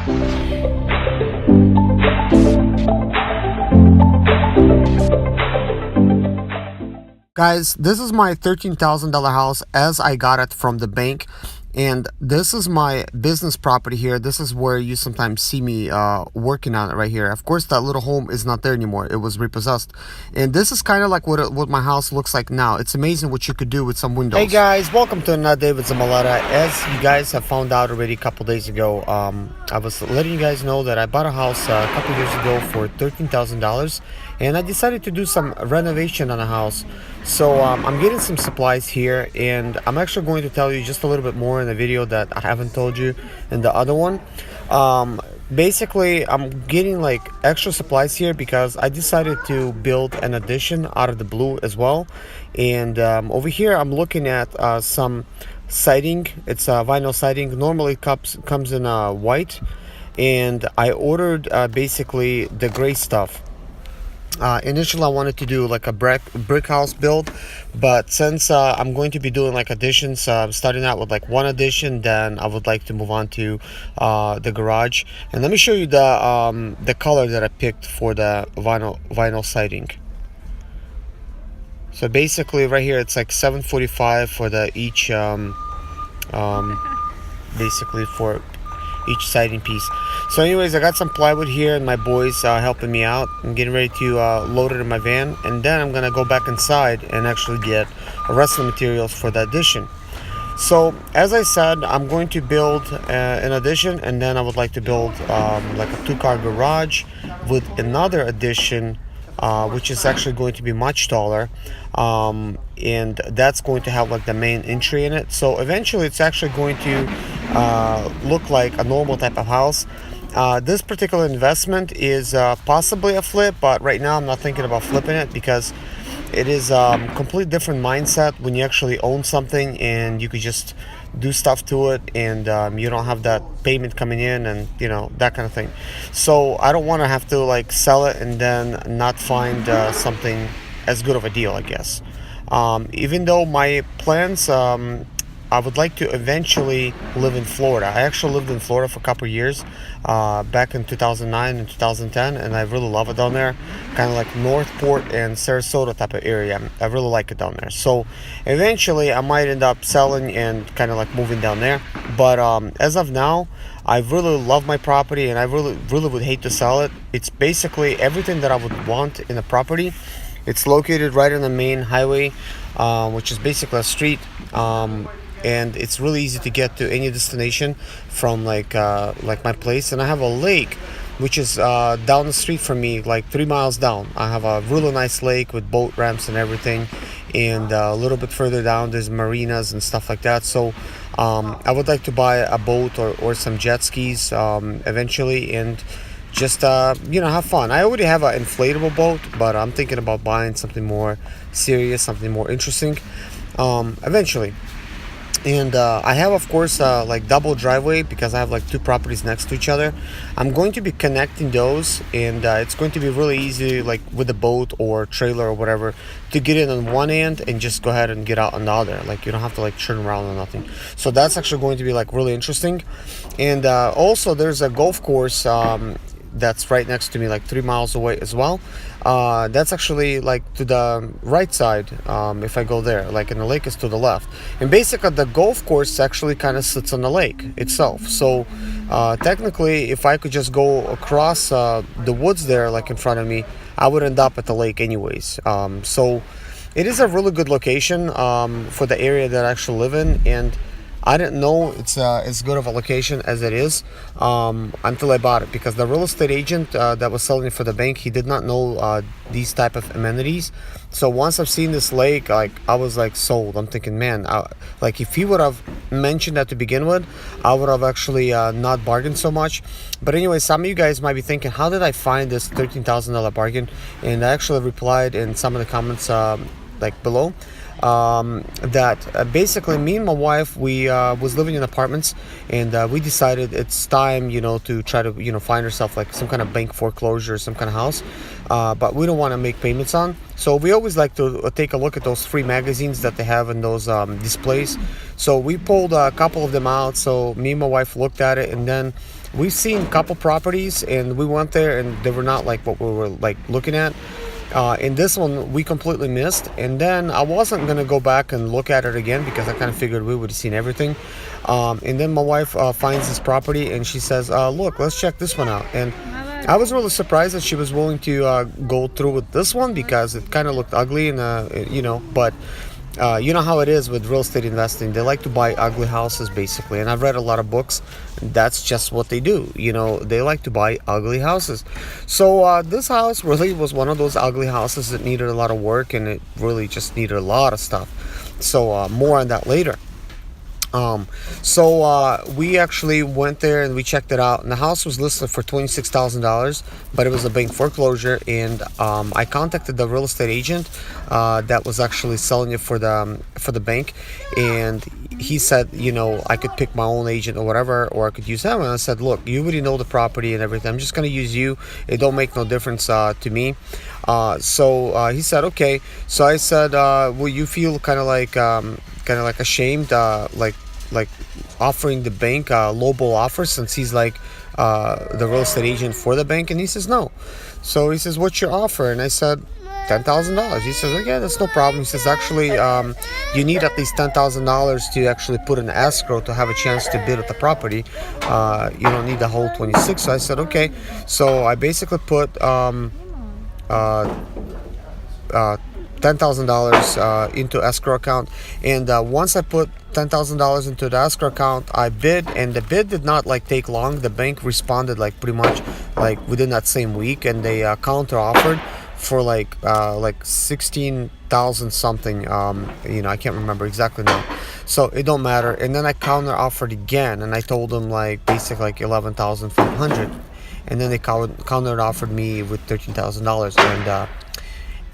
Guys, this is my $13,000 house as I got it from the bank. And this is my business property here. This is where you sometimes see me working on it right here. Of course, that little home is not there anymore. It was repossessed. And this is kind of like what my house looks like now. It's amazing what you could do with some windows. Hey guys, welcome to another day with Zimaleta. As you guys have found out already a couple days ago, I was letting you guys know that I bought a house a couple years ago for $13,000. And I decided to do some renovation on the house. So I'm getting some supplies here, and I'm actually going to tell you just a little bit more in the video that I haven't told you in the other one. Basically, I'm getting like extra supplies here because I decided to build an addition out of the blue as well. And over here I'm looking at some siding. It's vinyl siding. Normally it comes in white, and I ordered basically the gray stuff. Initially I wanted to do like a brick house build, but since I'm going to be doing like additions, starting out with like one addition, then I would like to move on to the garage. And let me show you the color that I picked for the vinyl siding. So basically right here it's like $745 for the each basically for each siding piece. So anyways, I got some plywood here and my boys helping me out. I'm getting ready to load it in my van, and then I'm gonna go back inside and actually get the rest of the materials for the addition. So as I said, I'm going to build an addition, and then I would like to build like a 2-car garage with another addition, which is actually going to be much taller, and that's going to have like the main entry in it. So eventually it's actually going to look like a normal type of house. This particular investment is possibly a flip, but right now I'm not thinking about flipping it because it is a completely different mindset when you actually own something and you could just do stuff to it, and you don't have that payment coming in, and you know, that kind of thing. So I don't want to have to like sell it and then not find something as good of a deal, I guess. Even though my plans, I would like to eventually live in Florida. I actually lived in Florida for a couple of years back in 2009 and 2010, and I really love it down there. Kind of like Northport and Sarasota type of area. I really like it down there. So eventually I might end up selling and kind of like moving down there. But as of now, I really love my property, and I really would hate to sell it. It's basically everything that I would want in a property. It's located right on the main highway, which is basically a street. And it's really easy to get to any destination from like my place. And I have a lake which is down the street from me, like 3 miles down. I have a really nice lake with boat ramps and everything, and a little bit further down there's marinas and stuff like that. So I would like to buy a boat or some jet skis eventually, and just you know, have fun. I already have an inflatable boat, but I'm thinking about buying something more serious, something more interesting eventually. And I have, of course, like double driveway because I have like 2 properties next to each other. I'm going to be connecting those, and it's going to be really easy, like with a boat or trailer or whatever, to get in on one end and just go ahead and get out on the other. Like you don't have to like turn around or nothing. So that's actually going to be like really interesting. And also there's a golf course that's right next to me, like 3 miles away as well. That's actually like to the right side. If I go there, like, in the lake is to the left, and basically the golf course actually kind of sits on the lake itself. So technically, if I could just go across the woods there, like in front of me, I would end up at the lake anyways. So it is a really good location for the area that I actually live in, and I didn't know it's as good of a location as it is until I bought it, because the real estate agent that was selling it for the bank, he did not know these type of amenities. So once I've seen this lake, like, I was like sold. I'm thinking, man, like if he would have mentioned that to begin with, I would have actually not bargained so much. But anyway, some of you guys might be thinking, how did I find this $13,000 bargain? And I actually replied in some of the comments like below. That basically me and my wife, we was living in apartments, and we decided it's time, you know, to try to, you know, find ourselves like some kind of bank foreclosure, some kind of house, but we don't want to make payments on. So we always like to take a look at those free magazines that they have in those displays. So we pulled a couple of them out. So me and my wife looked at it, and then we've seen a couple properties, and we went there, and they were not like what we were like looking at. In this one, we completely missed, and then I wasn't gonna go back and look at it again because I kind of figured we would have seen everything. And then my wife finds this property, and she says, "Look, let's check this one out." And I was really surprised that she was willing to go through with this one because it kind of looked ugly, and but. You know how it is with real estate investing. They like to buy ugly houses, basically. And I've read a lot of books. That's just what they do. They like to buy ugly houses. So this house really was one of those ugly houses that needed a lot of work, and it really just needed a lot of stuff. So more on that later. We actually went there and we checked it out, and the house was listed for $26,000, but it was a bank foreclosure. And I contacted the real estate agent that was actually selling it for the bank, and he said, I could pick my own agent or whatever, or I could use him. And I said, look, you already know the property and everything. I'm just gonna use you. It don't make no difference to me. He said, okay. So I said, will you feel kind of like ashamed, like offering the bank a lowball offer, since he's like the real estate agent for the bank? And he says no. So he says, what's your offer? And I said $10,000. He says, okay, that's no problem. He says, actually, you need at least $10,000 to actually put in escrow to have a chance to bid at the property. You don't need the whole 26. So I said, okay. So I basically put $10,000 into escrow account, and once I put $10,000 into the escrow account, I bid, and the bid did not take long. The bank responded pretty much within that same week, and they counter offered for 16,000 something. I can't remember exactly now, so it don't matter. And then I counter offered again, and I told them basically 11,500, and then they counter offered me with $13,000.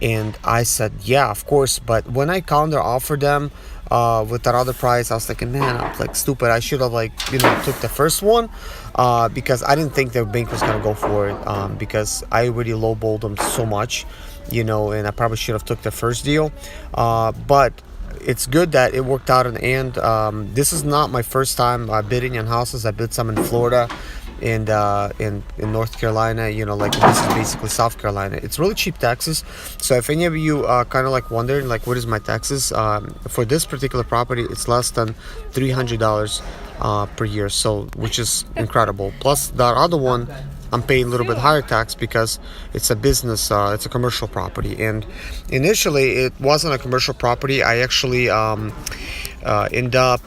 And I said, yeah, of course. But when I counter offered them with that other price, I was thinking, man, I was stupid. I should have took the first one because I didn't think the bank was gonna go for it because I already lowballed them so much, and I probably should have took the first deal. But it's good that it worked out in the end. This is not my first time bidding on houses. I bid some in Florida and in North Carolina. This is basically South Carolina. It's really cheap taxes. So if any of you kind of wondering what is my taxes for this particular property, it's less than $300 per year, so which is incredible. Plus that other one, I'm paying a little bit higher tax because it's a business, it's a commercial property. And initially it wasn't a commercial property. I actually end up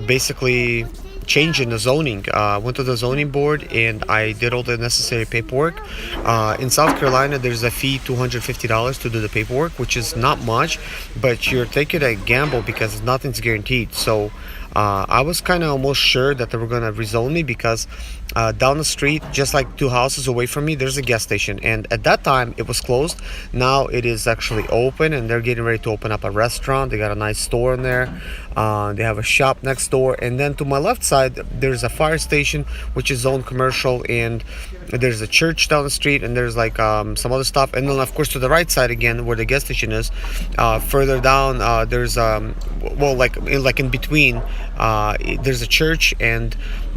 basically changing the zoning. Went to the zoning board and I did all the necessary paperwork. In South Carolina, there's a fee $250 to do the paperwork, which is not much, but you're taking a gamble because nothing's guaranteed. So I was kind of almost sure that they were going to rezone me because down the street, just two houses away from me, there's a gas station, and at that time it was closed. Now it is actually open, and they're getting ready to open up a restaurant. They got a nice store in there. They have a shop next door, and then to my left side there's a fire station, which is zoned commercial, and there's a church down the street, and there's some other stuff. And then of course to the right side again, where the gas station is, further down, there's in between, there's a church, and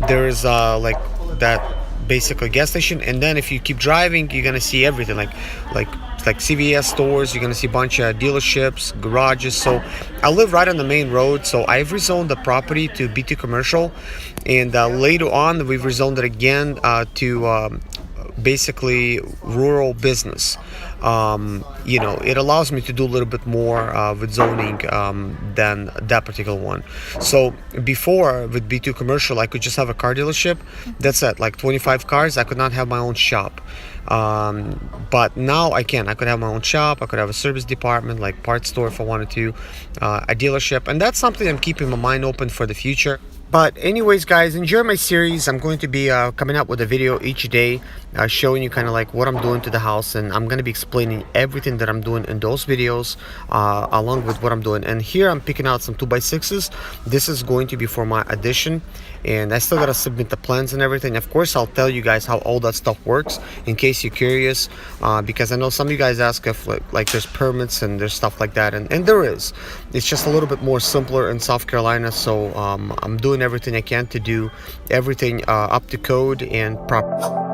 there's that basically gas station. And then if you keep driving, you're gonna see everything like CVS stores. You're gonna see a bunch of dealerships, garages. So I live right on the main road, so I've rezoned the property to B2 commercial, and later on we've rezoned it again to basically rural business. It allows me to do a little bit more with zoning than that particular one. So before with B2 commercial, I could just have a car dealership. That's it, 25 cars. I could not have my own shop. But now I can. I could have my own shop. I could have a service department, parts store if I wanted to, a dealership, and that's something I'm keeping my mind open for the future. But anyways, guys, enjoy my series. I'm going to be coming up with a video each day showing you kind of what I'm doing to the house, and I'm going to be explaining everything that I'm doing in those videos along with what I'm doing. And here I'm picking out some 2x6s. This is going to be for my addition, and I still gotta submit the plans and everything. Of course, I'll tell you guys how all that stuff works in case you're curious, because I know some of you guys ask if like there's permits and there's stuff like that, and there is. It's just a little bit more simpler in South Carolina, so I'm doing everything I can to do everything up to code and proper.